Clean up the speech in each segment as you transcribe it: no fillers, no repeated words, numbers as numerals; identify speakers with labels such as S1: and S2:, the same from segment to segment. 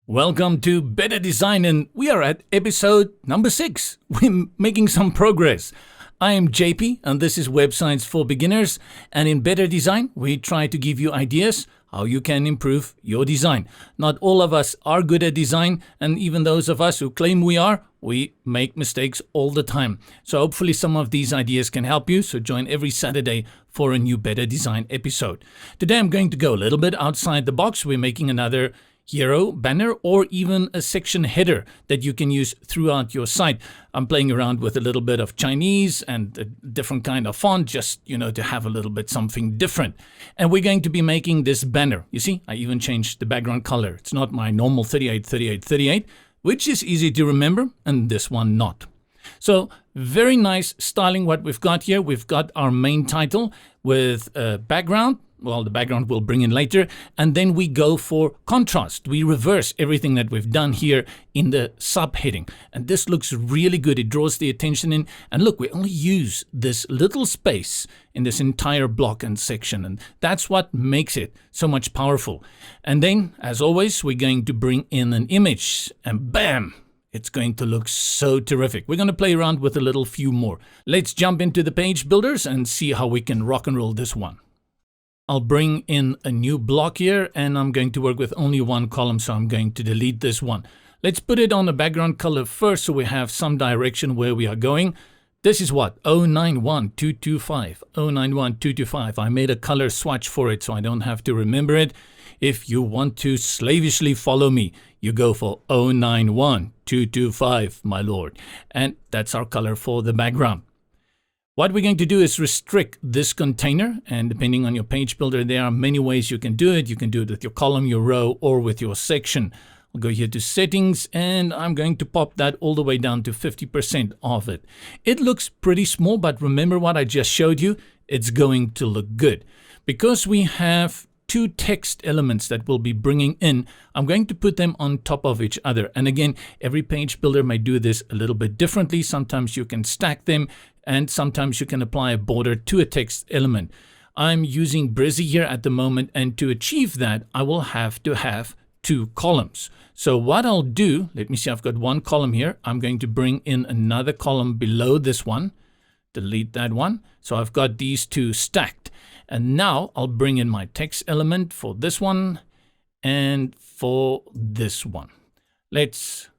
S1: Welcome to Better Design, and we are at episode number 6. We're making some progress. I am JP, and this is Websites for Beginners. And in Better Design, we try to give you ideas how you can improve your design. Not all of us are good at design, and even those of us who claim we make mistakes all the time. So hopefully some of these ideas can help you. So join every Saturday for a new Better Design episode. Today I'm going to go a little bit outside the box. We're making another hero banner or even a section header that you can use throughout your site. I'm playing around with a little bit of Chinese and a different kind of font, just, to have a little bit something different. And we're going to be making this banner. You see, I even changed the background color. It's not my normal 38, which is easy to remember, and this one not. So very nice styling what we've got here. We've got our main title with a background. Well, the background we'll bring in later. And then we go for contrast. We reverse everything that we've done here in the subheading. And this looks really good. It draws the attention in. And look, we only use this little space in this entire block and section. And that's what makes it so much powerful. And then, as always, we're going to bring in an image. And bam! It's going to look so terrific. We're going to play around with a little few more. Let's jump into the page builders and see how we can rock and roll this one. I'll bring in a new block here, and I'm going to work with only one column, so I'm going to delete this one. Let's put it on the background color first so we have some direction where we are going. This is what? 091225. 091225. I made a color swatch for it so I don't have to remember it. If you want to slavishly follow me, you go for 091225, my lord. And that's our color for the background. What we're going to do is restrict this container, and depending on your page builder, there are many ways you can do it. You can do it with your column, your row, or with your section. I'll go here to settings, and I'm going to pop that all the way down to 50% of it. It looks pretty small, but remember what I just showed you? It's going to look good. Because we have two text elements that we'll be bringing in, I'm going to put them on top of each other. And again, every page builder may do this a little bit differently. Sometimes you can stack them, and sometimes you can apply a border to a text element. I'm using Brizy here at the moment, and to achieve that, I will have to have two columns. So what I'll do, let me see, I've got one column here. I'm going to bring in another column below this one, delete that one. So I've got these two stacked. And now I'll bring in my text element for this one and for this one. Let's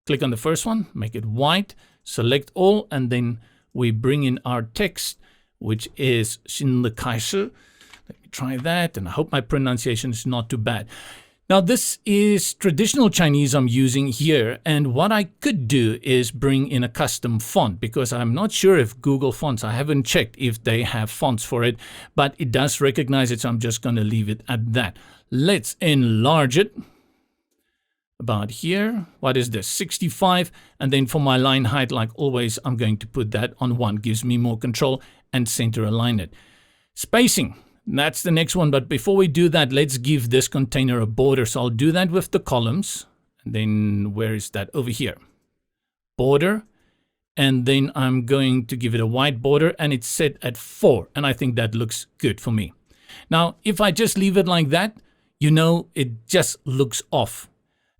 S1: click on the first one, make it white, select all, and then we bring in our text, which is 新的开始. Let me try that, and I hope my pronunciation is not too bad. Now, this is traditional Chinese I'm using here, and what I could do is bring in a custom font, because I'm not sure if Google Fonts, I haven't checked if they have fonts for it, but it does recognize it, so I'm just going to leave it at that. Let's enlarge it. About here, what is this, 65, and then for my line height, like always, I'm going to put that on 1, gives me more control, and center align it. Spacing, that's the next one, but before we do that, let's give this container a border. So I'll do that with the columns, and then where is that? Over here. Border, and then I'm going to give it a white border, and it's set at 4, and I think that looks good for me. Now, if I just leave it like that, it just looks off.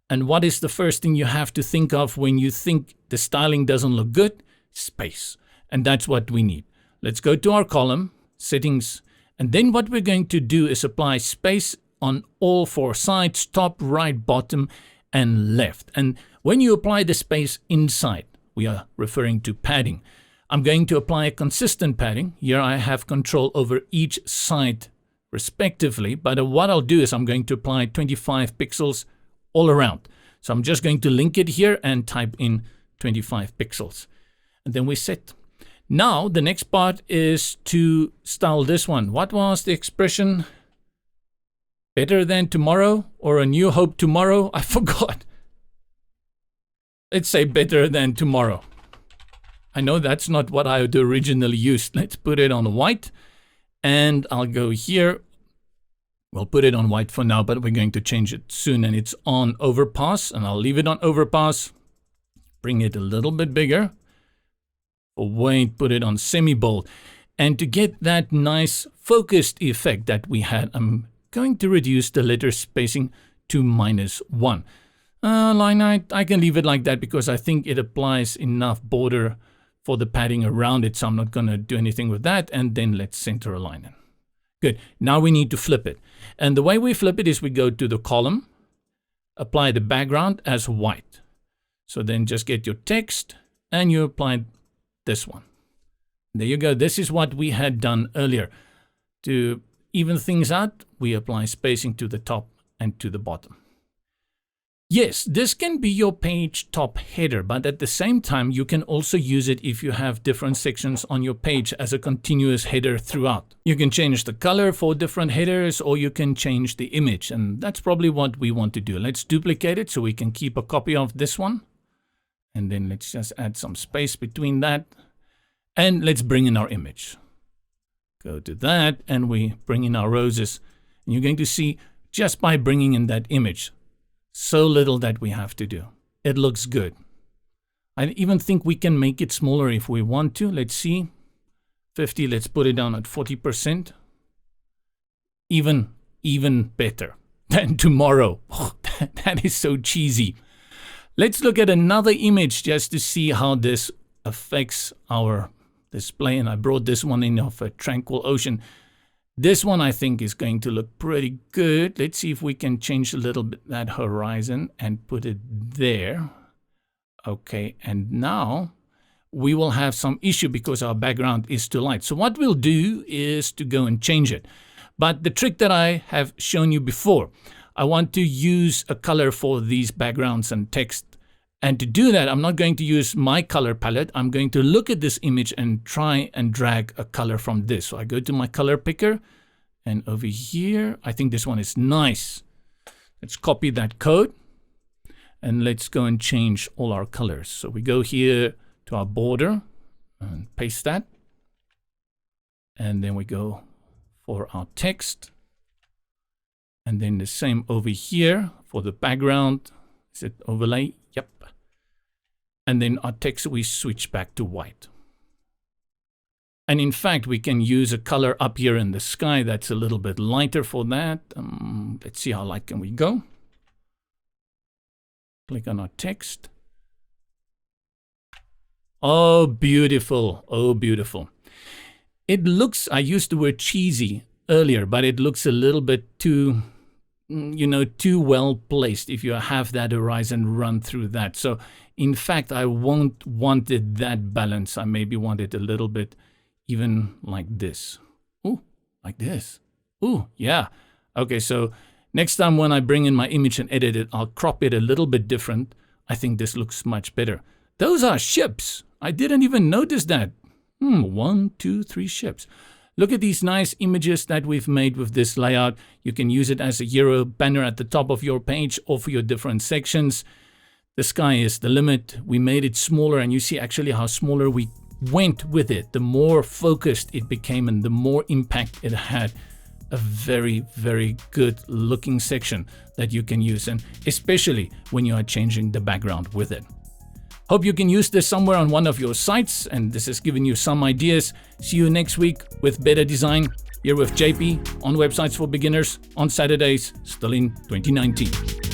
S1: And what is the first thing you have to think of when you think the styling doesn't look good? Space. And that's what we need. Let's go to our column, settings, and then what we're going to do is apply space on all 4 sides, top, right, bottom, and left. And when you apply the space inside, we are referring to padding. I'm going to apply a consistent padding. Here I have control over each side respectively, but what I'll do is I'm going to apply 25 pixels all around. So I'm just going to link it here and type in 25 pixels. And then we set. Now, the next part is to style this one. What was the expression? Better than tomorrow or a new hope tomorrow? I forgot. Let's say better than tomorrow. I know that's not what I had originally used. Let's put it on white. And I'll go here. We'll put it on white for now, but we're going to change it soon. And it's on overpass, and I'll leave it on overpass. Bring it a little bit bigger. Wait, put it on semi-bold. And to get that nice focused effect that we had, I'm going to reduce the letter spacing to -1. Line height, I can leave it like that because I think it applies enough border for the padding around it, so I'm not going to do anything with that. And then let's center align it. Good. Now we need to flip it. And the way we flip it is we go to the column, apply the background as white. So then just get your text and you apply this one. There you go. This is what we had done earlier. To even things out, we apply spacing to the top and to the bottom. Yes, this can be your page top header, but at the same time, you can also use it if you have different sections on your page as a continuous header throughout. You can change the color for different headers, or you can change the image, and that's probably what we want to do. Let's duplicate it so we can keep a copy of this one. And then let's just add some space between that. And let's bring in our image. Go to that, and we bring in our roses. And you're going to see just by bringing in that image, so little that we have to do. It looks good. I even think we can make it smaller if we want to. Let's see. 50, let's put it down at 40%. Even better than tomorrow. Oh, that is so cheesy. Let's look at another image just to see how this affects our display. And I brought this one in of a tranquil ocean. This one I think is going to look pretty good. Let's see if we can change a little bit that horizon and put it there. Okay, and now we will have some issue because our background is too light. So what we'll do is to go and change it. But the trick that I have shown you before, I want to use a color for these backgrounds and text. And to do that, I'm not going to use my color palette. I'm going to look at this image and try and drag a color from this. So I go to my color picker, and over here, I think this one is nice. Let's copy that code, and let's go and change all our colors. So we go here to our border and paste that. And then we go for our text. And then the same over here for the background. Is it overlay? Yep. And then our text, we switch back to white. And in fact, we can use a color up here in the sky that's a little bit lighter for that. Let's see how light can we go. Click on our text. Oh, beautiful. Oh, beautiful. It looks, I used the word cheesy earlier, but it looks a little bit too, too well placed if you have that horizon run through that. So in fact, I won't want it that balanced. I maybe want it a little bit even like this. Ooh, like this. Ooh, yeah. Okay, so next time when I bring in my image and edit it, I'll crop it a little bit different. I think this looks much better. Those are ships. I didn't even notice that. 1, 2, 3 ships. Look at these nice images that we've made with this layout. You can use it as a hero banner at the top of your page or for your different sections. The sky is the limit. We made it smaller, and you see actually how smaller we went with it. The more focused it became and the more impact it had. A very, very good looking section that you can use, and especially when you are changing the background with it. Hope you can use this somewhere on one of your sites, and this has given you some ideas. See you next week with better design. Here with JP on Websites for Beginners on Saturdays, still in 2019.